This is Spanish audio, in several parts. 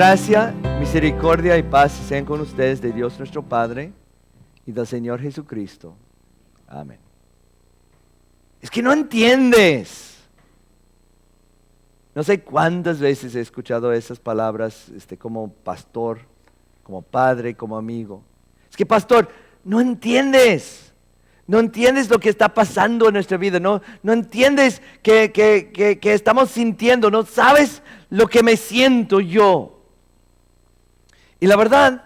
Gracia, misericordia y paz sean con ustedes de Dios nuestro Padre y del Señor Jesucristo. Amén. Es que no entiendes. No sé cuántas veces he escuchado esas palabras como pastor, como padre, como amigo. Es que pastor, no entiendes. No entiendes lo que está pasando en nuestra vida. No entiendes que estamos sintiendo. No sabes lo que me siento yo. Y la verdad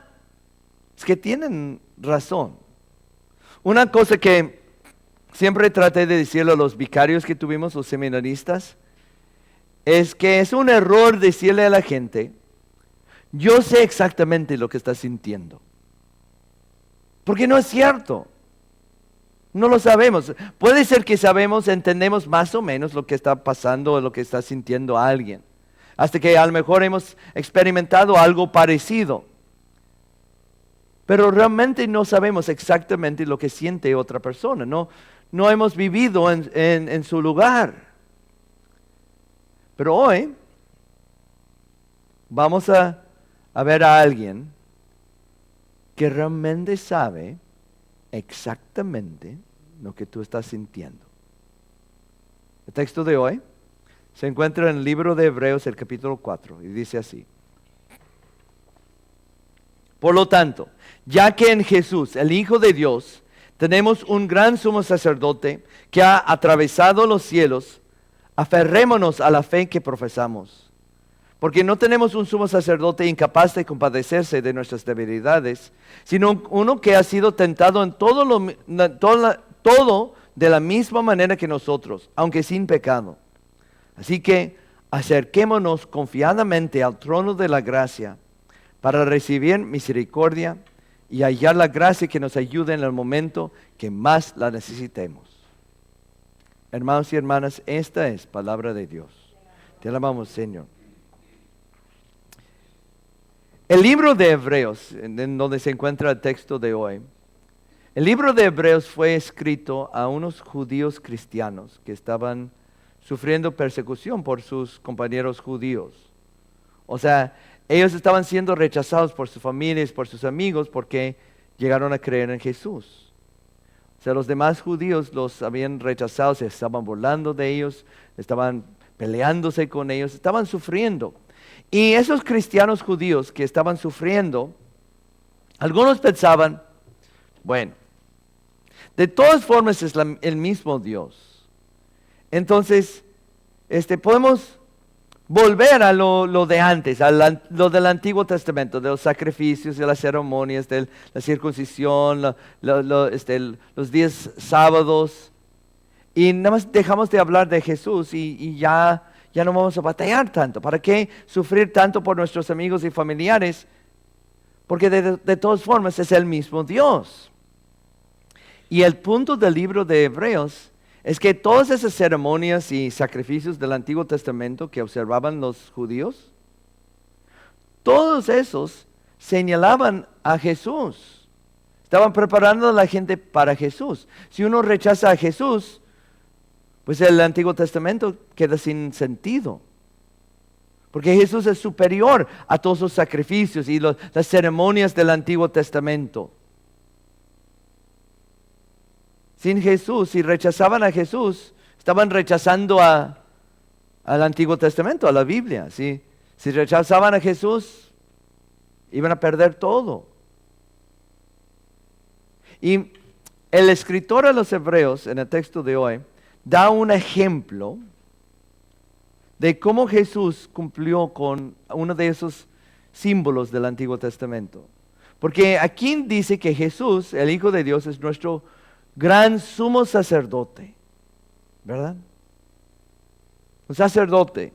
es que tienen razón. Una cosa que siempre traté de decirle a los vicarios que tuvimos, los seminaristas, es que es un error decirle a la gente, yo sé exactamente lo que estás sintiendo. Porque no es cierto. No lo sabemos. Puede ser que sabemos, entendemos más o menos lo que está pasando o lo que está sintiendo alguien. Hasta que a lo mejor hemos experimentado algo parecido. Pero realmente no sabemos exactamente lo que siente otra persona. No hemos vivido en su lugar. Pero hoy vamos a ver a alguien que realmente sabe exactamente lo que tú estás sintiendo. El texto de hoy se encuentra en el libro de Hebreos, el capítulo 4, y dice así. Por lo tanto, ya que en Jesús, el Hijo de Dios, tenemos un gran sumo sacerdote que ha atravesado los cielos, aferrémonos a la fe que profesamos. Porque no tenemos un sumo sacerdote incapaz de compadecerse de nuestras debilidades, sino uno que ha sido tentado en todo de la misma manera que nosotros, aunque sin pecado. Así que acerquémonos confiadamente al trono de la gracia para recibir misericordia y hallar la gracia que nos ayude en el momento que más la necesitemos. Hermanos y hermanas, esta es palabra de Dios. Te alabamos, Señor. El libro de Hebreos, en donde se encuentra el texto de hoy, el libro de Hebreos fue escrito a unos judíos cristianos que estaban sufriendo persecución por sus compañeros judíos. O sea, ellos estaban siendo rechazados por sus familias, por sus amigos, porque llegaron a creer en Jesús. O sea, los demás judíos los habían rechazado, se estaban burlando de ellos, estaban peleándose con ellos, estaban sufriendo. Y esos cristianos judíos que estaban sufriendo, algunos pensaban, bueno, de todas formas es el mismo Dios. Entonces, podemos volver a lo de antes, lo del Antiguo Testamento, de los sacrificios, de las ceremonias, de la circuncisión, los días sábados. Y nada más dejamos de hablar de Jesús y ya no vamos a batallar tanto. ¿Para qué sufrir tanto por nuestros amigos y familiares? Porque de todas formas es el mismo Dios. Y el punto del libro de Hebreos es que todas esas ceremonias y sacrificios del Antiguo Testamento que observaban los judíos, todos esos señalaban a Jesús. Estaban preparando a la gente para Jesús. Si uno rechaza a Jesús, pues el Antiguo Testamento queda sin sentido. Porque Jesús es superior a todos los sacrificios y las ceremonias del Antiguo Testamento. Sin Jesús, si rechazaban a Jesús, estaban rechazando al Antiguo Testamento, a la Biblia. ¿Sí? Si rechazaban a Jesús, iban a perder todo. Y el escritor a los Hebreos, en el texto de hoy, da un ejemplo de cómo Jesús cumplió con uno de esos símbolos del Antiguo Testamento. Porque aquí dice que Jesús, el Hijo de Dios, es nuestro gran sumo sacerdote, ¿verdad? Un sacerdote.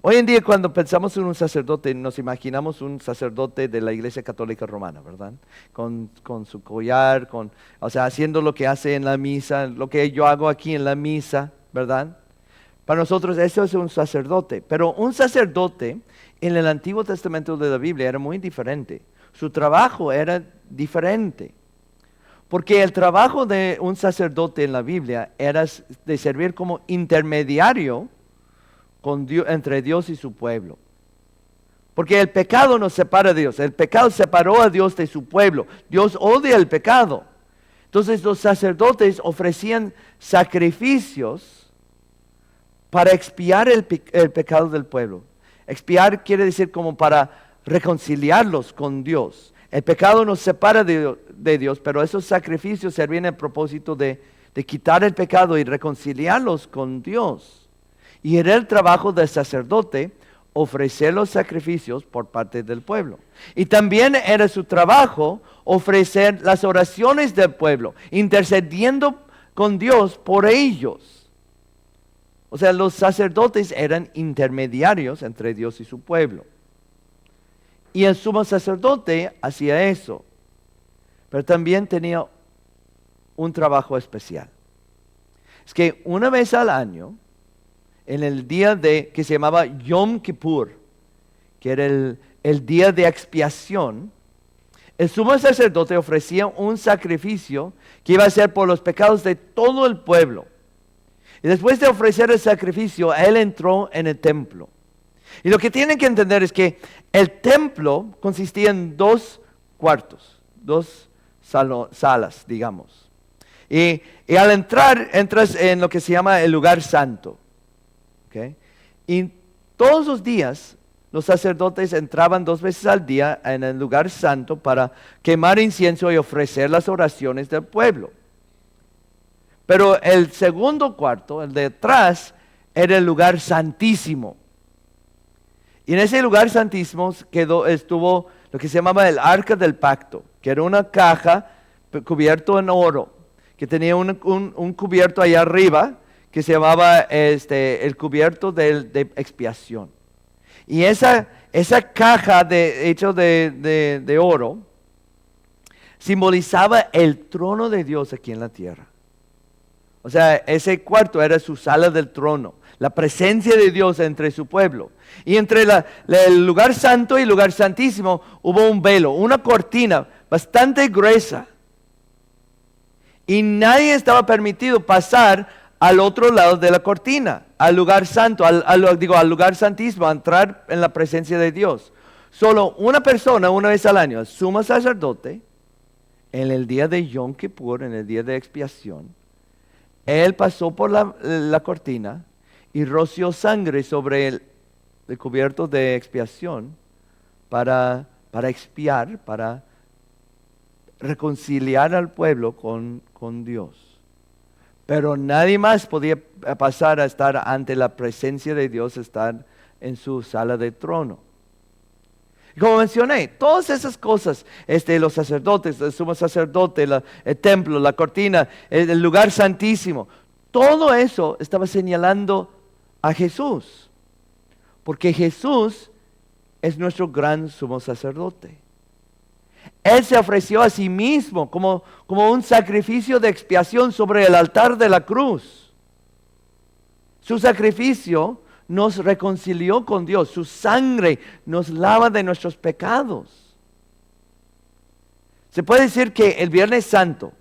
Hoy en día cuando pensamos en un sacerdote, nos imaginamos un sacerdote de la Iglesia Católica Romana, ¿verdad? Con su collar, haciendo lo que hace en la misa, lo que yo hago aquí en la misa, ¿verdad? Para nosotros eso es un sacerdote, pero un sacerdote en el Antiguo Testamento de la Biblia era muy diferente. Su trabajo era diferente. Porque el trabajo de un sacerdote en la Biblia era de servir como intermediario entre Dios y su pueblo. Porque el pecado nos separa de Dios. El pecado separó a Dios de su pueblo. Dios odia el pecado. Entonces los sacerdotes ofrecían sacrificios para expiar el pecado del pueblo. Expiar quiere decir como para reconciliarlos con Dios. El pecado nos separa de Dios, pero esos sacrificios servían al propósito de quitar el pecado y reconciliarlos con Dios. Y era el trabajo del sacerdote ofrecer los sacrificios por parte del pueblo. Y también era su trabajo ofrecer las oraciones del pueblo, intercediendo con Dios por ellos. O sea, los sacerdotes eran intermediarios entre Dios y su pueblo. Y el sumo sacerdote hacía eso, pero también tenía un trabajo especial. Es que una vez al año, en el día que se llamaba Yom Kippur, que era el día de expiación, el sumo sacerdote ofrecía un sacrificio que iba a ser por los pecados de todo el pueblo. Y después de ofrecer el sacrificio, él entró en el templo. Y lo que tienen que entender es que el templo consistía en 2 cuartos, 2 salas, digamos. Y al entrar, entras en lo que se llama el lugar santo. ¿Okay? Y todos los días los sacerdotes entraban 2 veces al día en el lugar santo para quemar incienso y ofrecer las oraciones del pueblo. Pero el segundo cuarto, el de atrás, era el lugar santísimo. Y en ese lugar santísimo estuvo lo que se llamaba el arca del pacto, que era una caja cubierto en oro, que tenía un cubierto allá arriba, que se llamaba el cubierto de expiación. Y esa caja hecha de oro simbolizaba el trono de Dios aquí en la tierra. O sea, ese cuarto era su sala del trono, la presencia de Dios entre su pueblo. Y entre el lugar santo y el lugar santísimo hubo un velo, una cortina bastante gruesa. Y nadie estaba permitido pasar al otro lado de la cortina, al lugar santo, al lugar santísimo, a entrar en la presencia de Dios. Solo una persona, una vez al año, el sumo sacerdote, en el día de Yom Kippur, en el día de expiación, él pasó por la cortina y roció sangre sobre el cubierto de expiación para expiar, para reconciliar al pueblo con Dios. Pero nadie más podía pasar a estar ante la presencia de Dios, estar en su sala de trono. Como mencioné, todas esas cosas, los sacerdotes, el sumo sacerdote, el templo, la cortina, el lugar santísimo, todo eso estaba señalando a Jesús. Porque Jesús es nuestro gran sumo sacerdote. Él se ofreció a sí mismo como un sacrificio de expiación sobre el altar de la cruz. Su sacrificio nos reconcilió con Dios. Su sangre nos lava de nuestros pecados. Se puede decir que el Viernes Santo,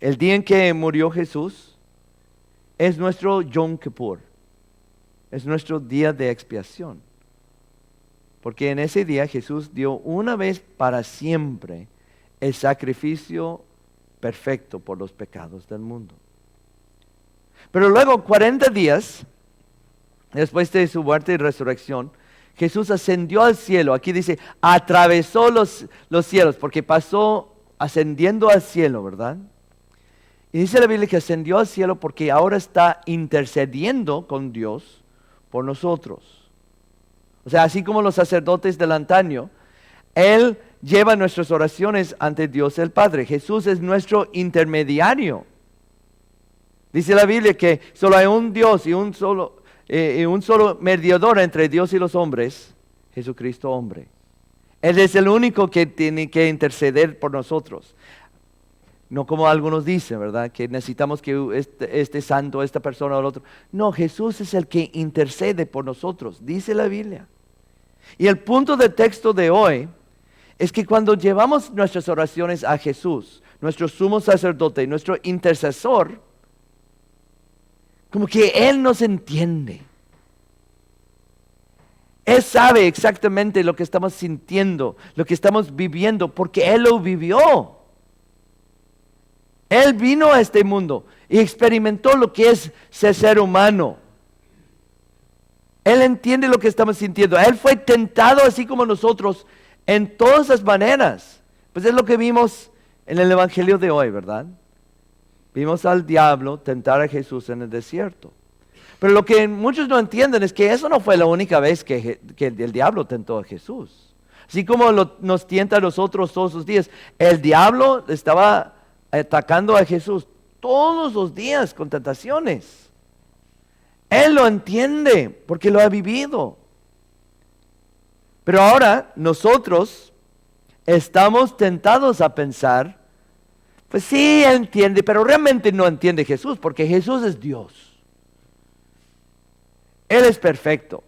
el día en que murió Jesús, es nuestro Yom Kippur. Es nuestro día de expiación. Porque en ese día Jesús dio una vez para siempre el sacrificio perfecto por los pecados del mundo. Pero luego 40 días, después de su muerte y resurrección, Jesús ascendió al cielo. Aquí dice, atravesó los cielos, porque pasó ascendiendo al cielo, ¿verdad? Y dice la Biblia que ascendió al cielo porque ahora está intercediendo con Dios por nosotros. O sea, así como los sacerdotes del antaño, Él lleva nuestras oraciones ante Dios el Padre. Jesús es nuestro intermediario. Dice la Biblia que solo hay un Dios y un solo mediador entre Dios y los hombres, Jesucristo hombre. Él es el único que tiene que interceder por nosotros. No como algunos dicen, ¿verdad? Que necesitamos que este santo, esta persona o el otro. No, Jesús es el que intercede por nosotros, dice la Biblia. Y el punto del texto de hoy es que cuando llevamos nuestras oraciones a Jesús, nuestro sumo sacerdote, nuestro intercesor, como que Él nos entiende. Él sabe exactamente lo que estamos sintiendo, lo que estamos viviendo, porque Él lo vivió. Él vino a este mundo y experimentó lo que es ser humano. Él entiende lo que estamos sintiendo. Él fue tentado así como nosotros en todas las maneras. Pues es lo que vimos en el Evangelio de hoy, ¿verdad? Vimos al diablo tentar a Jesús en el desierto. Pero lo que muchos no entienden es que eso no fue la única vez que el diablo tentó a Jesús. Así como nos tienta a nosotros todos los días. El diablo estaba atacando a Jesús todos los días con tentaciones. Él lo entiende porque lo ha vivido. Pero ahora nosotros estamos tentados a pensar, pues sí, Él entiende, pero realmente no entiende Jesús, porque Jesús es Dios. Él es perfecto.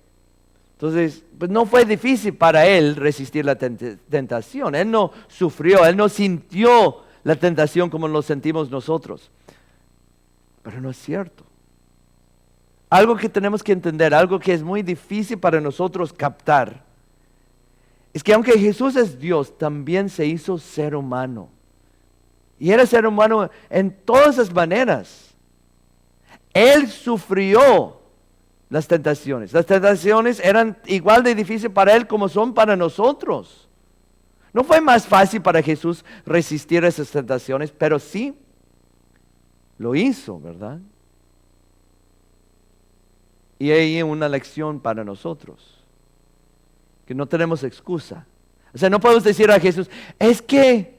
Entonces, pues no fue difícil para Él resistir la tentación. Él no sufrió, Él no sintió la tentación como lo sentimos nosotros. Pero no es cierto. Algo que tenemos que entender, algo que es muy difícil para nosotros captar, es que aunque Jesús es Dios, también se hizo ser humano. Y era ser humano en todas las maneras. Él sufrió las tentaciones. Las tentaciones eran igual de difíciles para Él como son para nosotros. No fue más fácil para Jesús resistir esas tentaciones, pero sí lo hizo, ¿verdad? Y hay una lección para nosotros, que no tenemos excusa. O sea, no podemos decir a Jesús, es que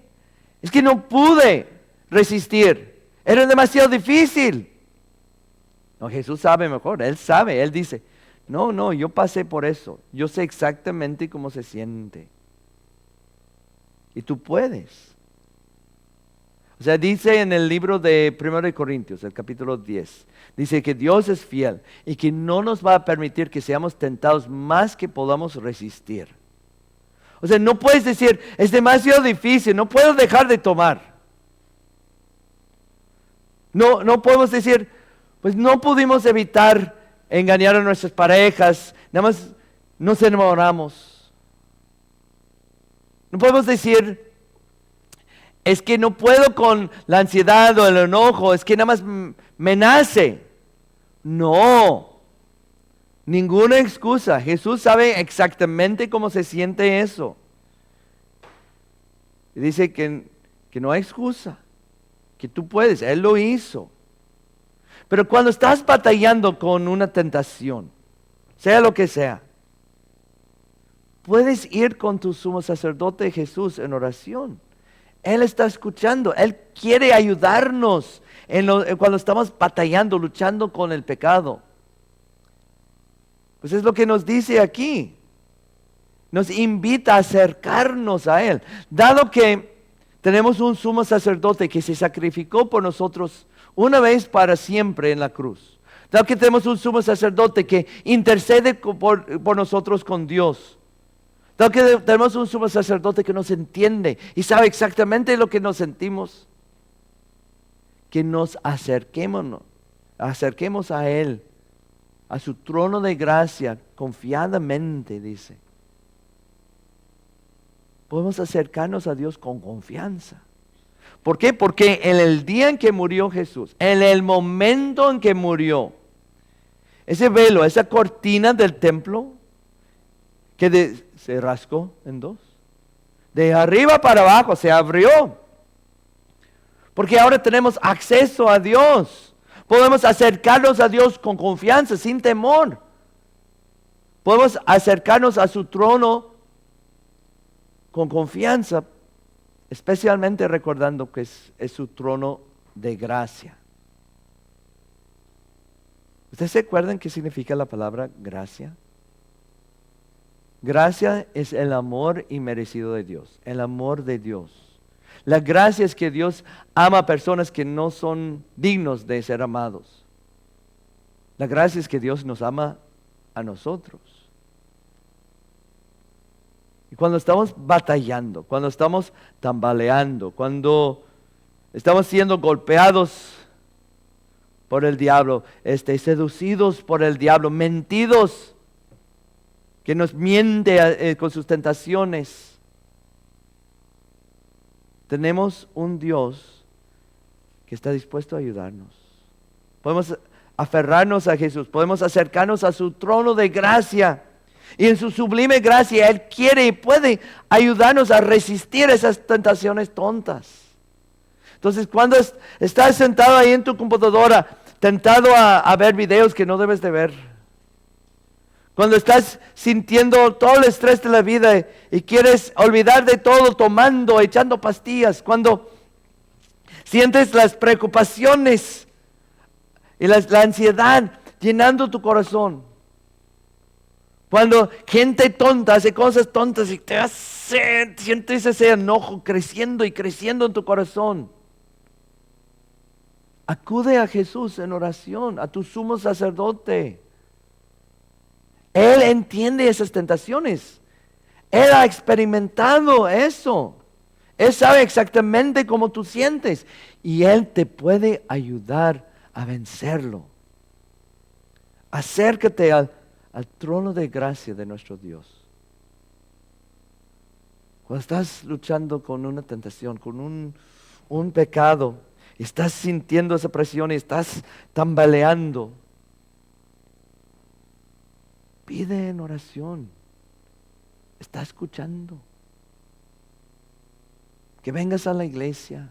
no pude resistir, era demasiado difícil. No, Jesús sabe mejor, Él sabe, Él dice, no, yo pasé por eso, yo sé exactamente cómo se siente. Y tú puedes. O sea, dice en el libro de 1 Corintios, el capítulo 10, dice que Dios es fiel y que no nos va a permitir que seamos tentados más que podamos resistir. O sea, no puedes decir, es demasiado difícil, no puedo dejar de tomar. No podemos decir, pues no pudimos evitar engañar a nuestras parejas, nada más nos enamoramos. No podemos decir, es que no puedo con la ansiedad o el enojo, es que nada más me nace. No, ninguna excusa. Jesús sabe exactamente cómo se siente eso. Y dice que no hay excusa, que tú puedes, Él lo hizo. Pero cuando estás batallando con una tentación, sea lo que sea, puedes ir con tu sumo sacerdote Jesús en oración. Él está escuchando, Él quiere ayudarnos cuando estamos batallando, luchando con el pecado. Pues es lo que nos dice aquí. Nos invita a acercarnos a Él. Dado que tenemos un sumo sacerdote que se sacrificó por nosotros una vez para siempre en la cruz. Dado que tenemos un sumo sacerdote que intercede por nosotros con Dios. Dado que tenemos un sumo sacerdote que nos entiende y sabe exactamente lo que nos sentimos. Que nos acerquemos a Él, a su trono de gracia, confiadamente, dice. Podemos acercarnos a Dios con confianza. ¿Por qué? Porque en el día en que murió Jesús, en el momento en que murió, ese velo, esa cortina del templo, que se rascó en dos. De arriba para abajo se abrió. Porque ahora tenemos acceso a Dios. Podemos acercarnos a Dios con confianza, sin temor. Podemos acercarnos a su trono con confianza, especialmente recordando que es su trono de gracia. ¿Ustedes se acuerdan qué significa la palabra gracia? Gracia es el amor inmerecido de Dios, el amor de Dios. La gracia es que Dios ama a personas que no son dignos de ser amados. La gracia es que Dios nos ama a nosotros. Y cuando estamos batallando, cuando estamos tambaleando, cuando estamos siendo golpeados por el diablo, seducidos por el diablo, mentidos que nos miente con sus tentaciones. Tenemos un Dios que está dispuesto a ayudarnos. Podemos aferrarnos a Jesús, podemos acercarnos a su trono de gracia. Y en su sublime gracia Él quiere y puede ayudarnos a resistir esas tentaciones tontas. Entonces, cuando estás sentado ahí en tu computadora, tentado a ver videos que no debes de ver, cuando estás sintiendo todo el estrés de la vida y quieres olvidar de todo tomando, echando pastillas, cuando sientes las preocupaciones y la ansiedad llenando tu corazón, cuando gente tonta hace cosas tontas y sientes ese enojo creciendo y creciendo en tu corazón, acude a Jesús en oración, a tu sumo sacerdote. Él entiende esas tentaciones. Él ha experimentado eso. Él sabe exactamente cómo tú sientes. Y Él te puede ayudar a vencerlo. Acércate al trono de gracia de nuestro Dios. Cuando estás luchando con una tentación, con un pecado, estás sintiendo esa presión y estás tambaleando, pide en oración. Está escuchando. Que vengas a la iglesia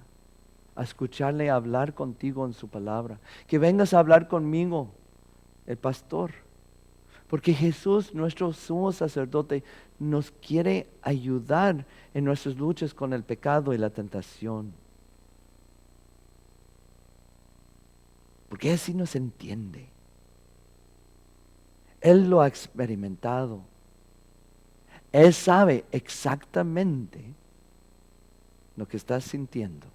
a escucharle hablar contigo en su palabra. Que vengas a hablar conmigo, el pastor. Porque Jesús, nuestro sumo sacerdote, nos quiere ayudar en nuestras luchas con el pecado y la tentación. Porque Él sí nos entiende. Él lo ha experimentado. Él sabe exactamente lo que estás sintiendo.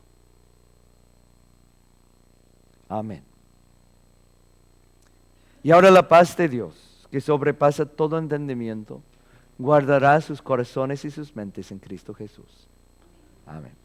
Amén. Y ahora la paz de Dios, que sobrepasa todo entendimiento, guardará sus corazones y sus mentes en Cristo Jesús. Amén.